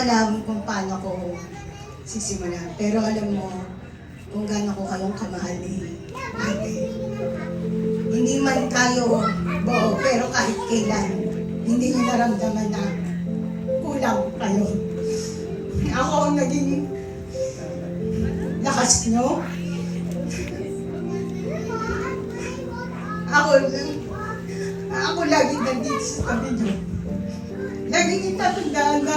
alam kung paano ko sisimulan. Pero alam mo kung gaano ko kayong kamahal ni ate. Hindi man tayo buo, pero kahit kailan, hindi niyo naramdaman na kulang kayo. Ako ang naging lakas niyo. Ako lagi nandito sa tabi niyo. Laging itatandaan na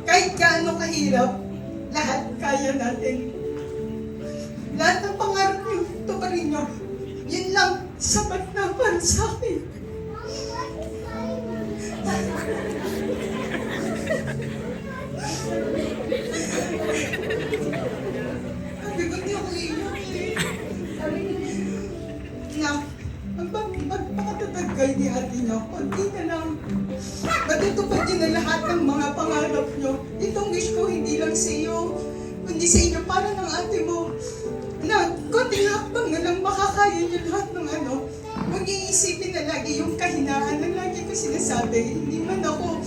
kahit gaano kahirap, lahat kaya natin. Lahat ng pangarap niyo, tuparin niyo. Yun lang, sapat na para sa akin. Sabi ko, di ako iyak eh. Sabi niya, magpakatatag kayo ni ate niyo. Kunti na lang. Matutupad niyo na lahat ng mga pangarap niyo. Itong wish ko hindi lang sa iyo, kundi sa inyo, para ng ate mo. Na, konting hakbang na lang makakaya niyo lahat ng ano. Huwag iisipin na lagi yung kahinaan na lagi ko sinasabi. Hindi man ako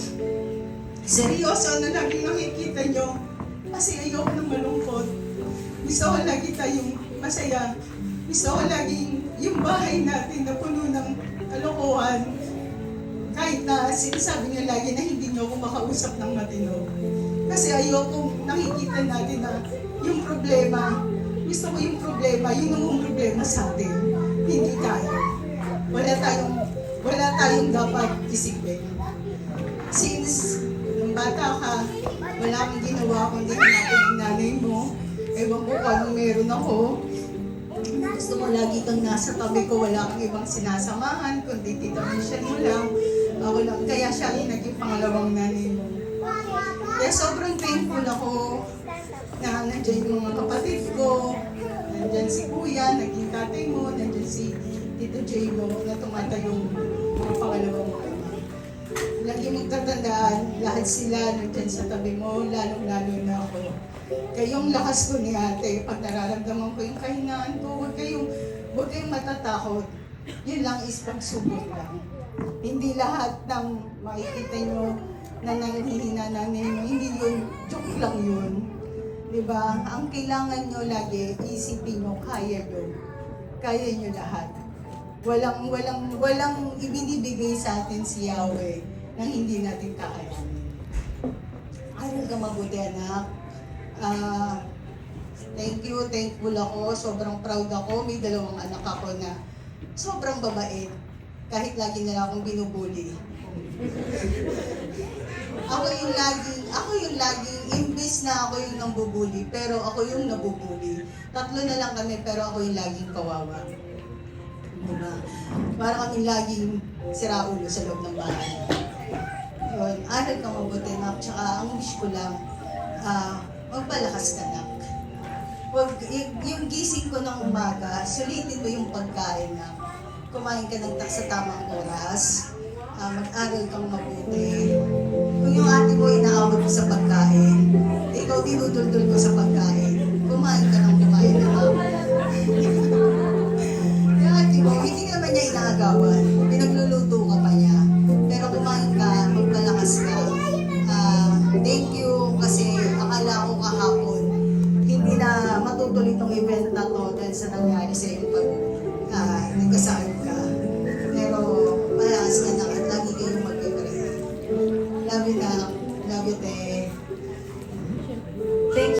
seryoso na lagi nakikita niyo. Kasi ayoko ng malungkot. Gusto ko lagi tayong masaya. Gusto ko lagi yung bahay natin na puno ng kalokohan. Kahit na sinasabi niyo lagi na hindi niyo ako makausap ng matino. Kasi ayoko nakikita natin na yung problema, gusto ko yung problema, yun ang problema sa atin. Hindi tayo. Wala tayong dapat isipin. Since nung bata ka, wala kang ginawa kundi natin ng nanay mo. Ewan ko kung anong meron ako. Gusto mo lagi kang nasa tabi ko, wala kang ibang sinasamahan, kundi tita Michelle mo lang. Ako lang. Kaya siya yung naging pangalawang nanay mo. Kaya sobrang thankful ako na nandiyan yung mga kapatid ko, nandiyan si Kuya, naging tatay mo, nandiyan si Tito J mo na tumatayong mga pangalawang mama. Lagi magtatandaan, lahat sila nandiyan sa tabi mo, lalong-lalo na ako. Kayong lakas ko ni ate, pag nararamdaman ko yung kahinaan ko, huwag kayong matatakot. Yun lang is pagsubok lang. Hindi lahat ng makikita nyo na nanghihina namin, hindi yun, joke lang yun. Diba? Ang kailangan nyo lagi, isipin nyo, kaya nyo. Kaya nyo lahat. Walang ibinibigay sa atin si Yahweh na hindi natin kakayanin. Aral ka mabuti, anak. Thankful ako, sobrang proud ako. May 2 anak ako na sobrang babait. Kahit lagi nila akong binubuli. Ako yung laging, imbis na ako yung nambubuli, pero ako yung nabubuli. 3 na lang kami, pero ako yung laging kawawa. Diba? Para kami laging siraulo sa loob ng bahay. Yun, aral kang mabuti, nak. Tsaka ang wish ko lang, magpalakas ka, nak. Yung gising ko ng umaga, sulitin mo yung pagkain, nak. Kumain ka ng sa tamang oras, mag-aral kang mabuti. Kung yung ate mo inaawag mo sa pagkain, ikaw dinudul-dul ko sa pagkain, kumain ka ng kumain na ako. Yung ate mo, hindi naman niya inaagawan, pinagluluto ka pa niya, pero kumain ka, magpalakas ka. Thank you kasi akala ko kahapon, hindi na matutuloy itong event na to dahil sa nangyari sa iyong nagkasaan ka. Pero malakas ka na at lagi kayong mag-pray. Love you, na. Love you, te.